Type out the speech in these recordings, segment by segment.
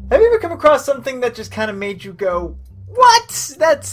Have you ever come across something that just kind of made you go, what? Is that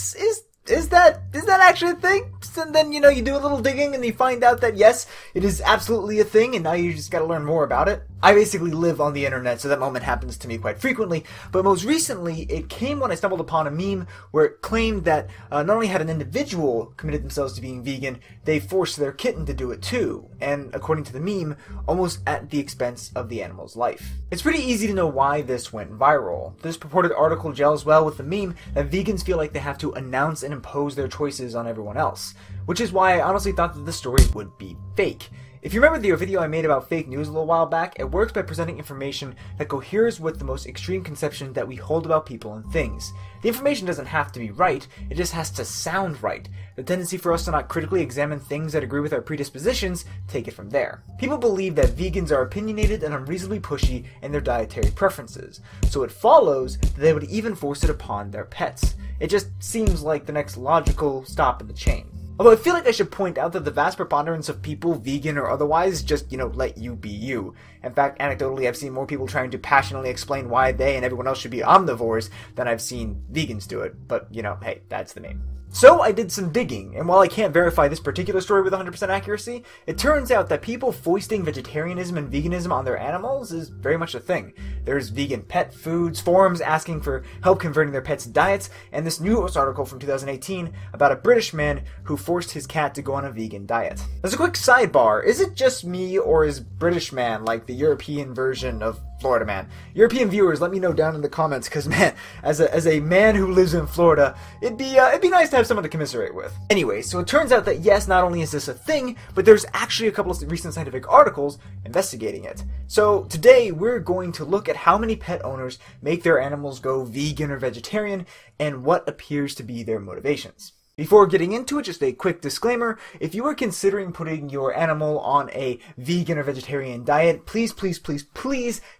actually a thing? And then, you do a little digging and you find out that yes, it is absolutely a thing, and now you just gotta learn more about it. I basically live on the internet, so that moment happens to me quite frequently, but most recently, it came when I stumbled upon a meme where it claimed that not only had an individual committed themselves to being vegan, they forced their kitten to do it too, and according to the meme, almost at the expense of the animal's life. It's pretty easy to know why this went viral. This purported article gels well with the meme that vegans feel like they have to announce and impose their choices on everyone else, which is why I honestly thought that the story would be fake. If you remember the video I made about fake news a little while back, it works by presenting information that coheres with the most extreme conception that we hold about people and things. The information doesn't have to be right, it just has to sound right. The tendency for us to not critically examine things that agree with our predispositions, take it from there. People believe that vegans are opinionated and unreasonably pushy in their dietary preferences, so it follows that they would even force it upon their pets. It just seems like the next logical stop in the chain. Although I feel like I should point out that the vast preponderance of people, vegan or otherwise, just, let you be you. In fact, anecdotally, I've seen more people trying to passionately explain why they and everyone else should be omnivores than I've seen vegans do it. But, hey, that's the meme. So I did some digging, and while I can't verify this particular story with 100% accuracy, it turns out that people foisting vegetarianism and veganism on their animals is very much a thing. There's vegan pet foods, forums asking for help converting their pets' diets, and this news article from 2018 about a British man who forced his cat to go on a vegan diet. As a quick sidebar, is it just me, or is British man like the European version of Florida man? European viewers, let me know down in the comments, because man, as a man who lives in Florida, it'd be nice to have someone to commiserate with. Anyway, so it turns out that yes, not only is this a thing, but there's actually a couple of recent scientific articles investigating it. So today we're going to look at how many pet owners make their animals go vegan or vegetarian, and what appears to be their motivations. Before getting into it, just a quick disclaimer. If you are considering putting your animal on a vegan or vegetarian diet, please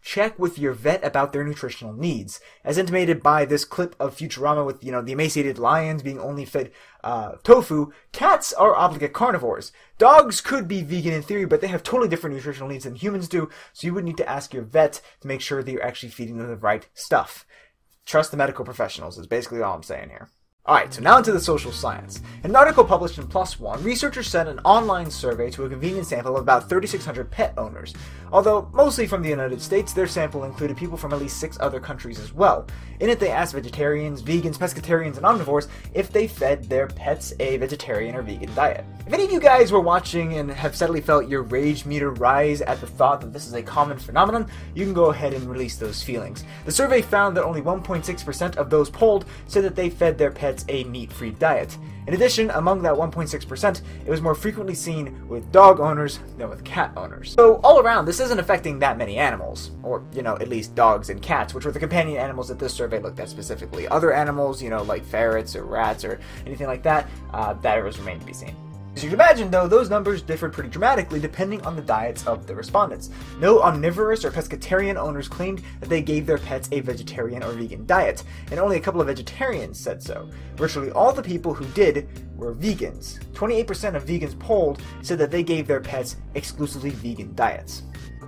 check with your vet about their nutritional needs. As intimated by this clip of Futurama with, the emaciated lions being only fed tofu, cats are obligate carnivores. Dogs could be vegan in theory, but they have totally different nutritional needs than humans do, so you would need to ask your vet to make sure that you're actually feeding them the right stuff. Trust the medical professionals is basically all I'm saying here. Alright, so now into the social science. In an article published in PLOS One, researchers sent an online survey to a convenient sample of about 3,600 pet owners. Although mostly from the United States, their sample included people from at least 6 other countries as well. In it, they asked vegetarians, vegans, pescatarians, and omnivores if they fed their pets a vegetarian or vegan diet. If any of you guys were watching and have suddenly felt your rage meter rise at the thought that this is a common phenomenon, you can go ahead and release those feelings. The survey found that only 1.6% of those polled said that they fed their pets a meat-free diet. In addition, among that 1.6%, it was more frequently seen with dog owners than with cat owners. So all around, this isn't affecting that many animals, or, at least dogs and cats, which were the companion animals that this survey looked at specifically. Other animals, like ferrets or rats or anything like that, that was remained to be seen. As you can imagine, though, those numbers differed pretty dramatically depending on the diets of the respondents. No omnivorous or pescatarian owners claimed that they gave their pets a vegetarian or vegan diet, and only a couple of vegetarians said so. Virtually all the people who did were vegans. 28% of vegans polled said that they gave their pets exclusively vegan diets.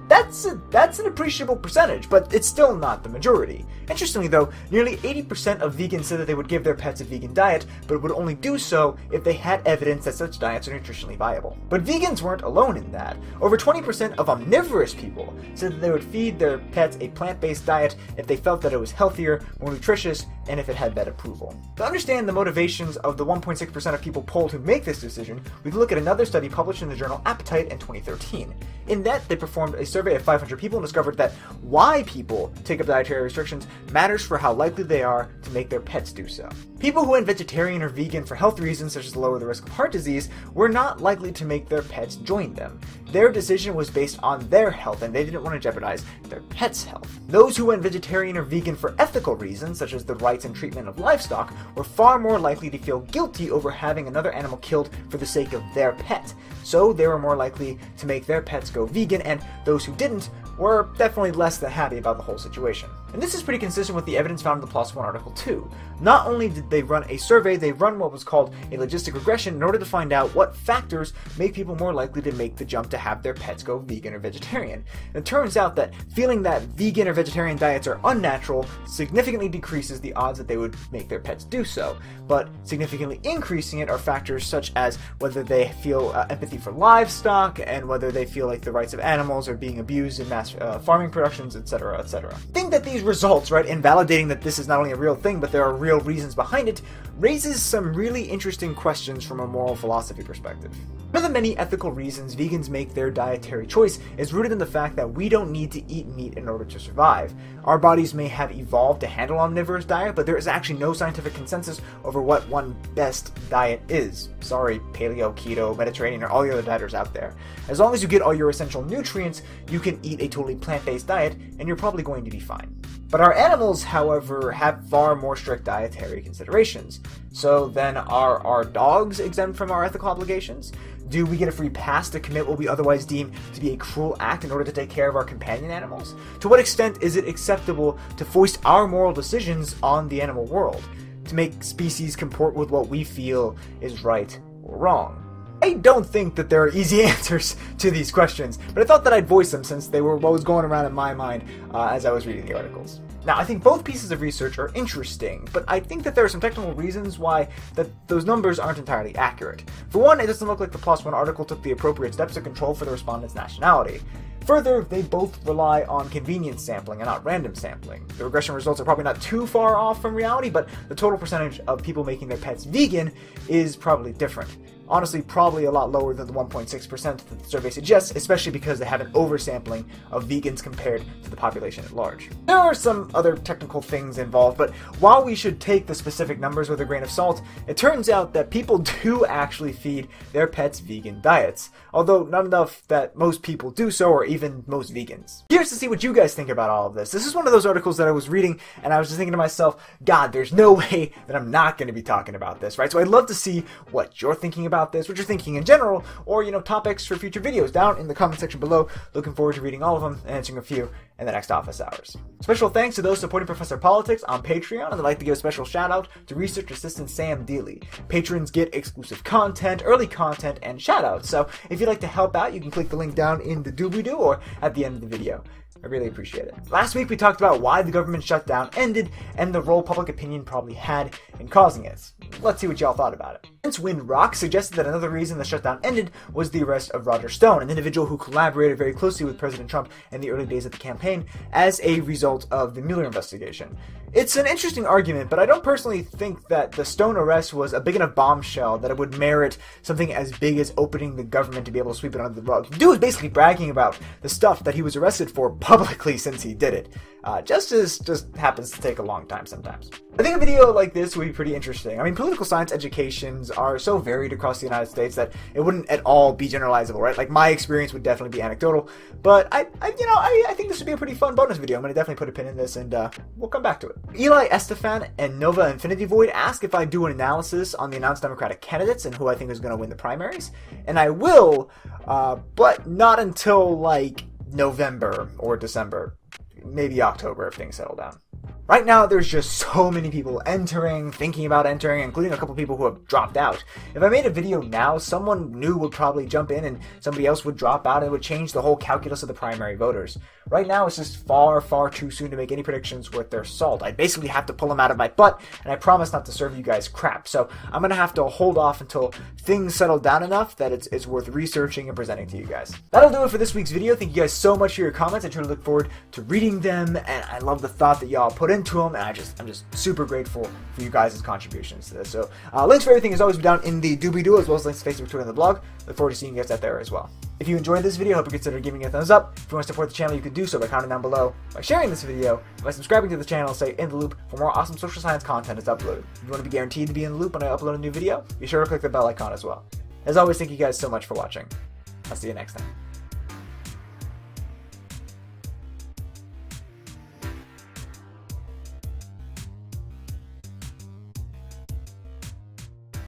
That's an appreciable percentage, but it's still not the majority. Interestingly though, nearly 80% of vegans said that they would give their pets a vegan diet, but would only do so if they had evidence that such diets are nutritionally viable. But vegans weren't alone in that. Over 20% of omnivorous people said that they would feed their pets a plant-based diet if they felt that it was healthier, more nutritious, and if it had vet approval. To understand the motivations of the 1.6% of people polled who make this decision, we can look at another study published in the journal Appetite in 2013. In that, they performed a survey of 500 people and discovered that why people take up dietary restrictions matters for how likely they are to make their pets do so. People who went vegetarian or vegan for health reasons, such as to lower the risk of heart disease, were not likely to make their pets join them. Their decision was based on their health, and they didn't want to jeopardize their pets' health. Those who went vegetarian or vegan for ethical reasons, such as the rights and treatment of livestock, were far more likely to feel guilty over having another animal killed for the sake of their pet. So they were more likely to make their pets go vegan, and those who didn't were definitely less than happy about the whole situation. And this is pretty consistent with the evidence found in the PLOS One article too. Not only did they run a survey, they run what was called a logistic regression in order to find out what factors make people more likely to make the jump to have their pets go vegan or vegetarian. And it turns out that feeling that vegan or vegetarian diets are unnatural significantly decreases the odds that they would make their pets do so. But significantly increasing it are factors such as whether they feel empathy for livestock and whether they feel like the rights of animals are being abused in mass farming productions, etc., etc. I think that these results, right, in validating that this is not only a real thing, but there are real reasons behind it, raises some really interesting questions from a moral philosophy perspective. One of the many ethical reasons vegans make their dietary choice is rooted in the fact that we don't need to eat meat in order to survive. Our bodies may have evolved to handle omnivorous diet, but there is actually no scientific consensus over what one best diet is. Sorry, paleo, keto, Mediterranean, or all the other dieters out there. As long as you get all your essential nutrients, you can eat a totally plant-based diet, and you're probably going to be fine. But our animals, however, have far more strict dietary considerations. So then are our dogs exempt from our ethical obligations? Do we get a free pass to commit what we otherwise deem to be a cruel act in order to take care of our companion animals? To what extent is it acceptable to foist our moral decisions on the animal world, to make species comport with what we feel is right or wrong? I don't think that there are easy answers to these questions, but I thought that I'd voice them since they were what was going around in my mind as I was reading the articles. Now, I think both pieces of research are interesting, but I think that there are some technical reasons why those numbers aren't entirely accurate. For one, it doesn't look like the PLOS One article took the appropriate steps to control for the respondent's nationality. Further, they both rely on convenience sampling and not random sampling. The regression results are probably not too far off from reality, but the total percentage of people making their pets vegan is probably different. Honestly, probably a lot lower than the 1.6% that the survey suggests, especially because they have an oversampling of vegans compared to the population at large. There are some other technical things involved, but while we should take the specific numbers with a grain of salt, it turns out that people do actually feed their pets vegan diets, although not enough that most people do so, or even most vegans. Curious to see what you guys think about all of this. This is one of those articles that I was reading, and I was just thinking to myself, God, there's no way that I'm not going to be talking about this, right? So I'd love to see what you're thinking about this, what you're thinking in general, or, topics for future videos down in the comment section below. Looking forward to reading all of them and answering a few in the next office hours. Special thanks to those supporting Professor Politics on Patreon, and I'd like to give a special shout out to Research Assistant Sam Deely. Patrons get exclusive content, early content, and shout outs, so if you'd like to help out, you can click the link down in the doobly-doo or at the end of the video. I really appreciate it. Last week we talked about why the government shutdown ended and the role public opinion probably had in causing it. Let's see what y'all thought about it. Vince Rock suggested that another reason the shutdown ended was the arrest of Roger Stone, an individual who collaborated very closely with President Trump in the early days of the campaign as a result of the Mueller investigation. It's an interesting argument, but I don't personally think that the Stone arrest was a big enough bombshell that it would merit something as big as opening the government to be able to sweep it under the rug. The dude was basically bragging about the stuff that he was arrested for publicly since he did it. Justice just happens to take a long time sometimes. I think a video like this would be pretty interesting. I mean, political science educations are so varied across the United States that it wouldn't at all be generalizable, right? Like, my experience would definitely be anecdotal, but I think this would be a pretty fun bonus video. I'm going to definitely put a pin in this, and we'll come back to it. Eli Estefan and Nova Infinity Void ask if I do an analysis on the announced Democratic candidates and who I think is going to win the primaries, and I will, but not until, like, November or December. Maybe October if things settle down. Right now, there's just so many people entering, thinking about entering, including a couple people who have dropped out. If I made a video now, someone new would probably jump in and somebody else would drop out, and it would change the whole calculus of the primary voters. Right now, it's just far, far too soon to make any predictions worth their salt. I basically have to pull them out of my butt, and I promise not to serve you guys crap. So I'm going to have to hold off until things settle down enough that it's worth researching and presenting to you guys. That'll do it for this week's video. Thank you guys so much for your comments. I truly look forward to reading them, and I love the thought that y'all put into them, and I'm just super grateful for you guys' contributions to this. So links for everything is always down in the doobly-doo, as well as links to Facebook, Twitter, and the blog. Look forward to seeing you guys out there as well. If you enjoyed this video, I hope you consider giving it a thumbs up. If you want to support the channel, you can do so by commenting down below, by sharing this video, and by subscribing to the channel. Stay in the loop for more awesome social science content is uploaded. If you want to be guaranteed to be in the loop when I upload a new video, be sure to click the bell icon as well. As always, thank you guys so much for watching. I'll see you next time.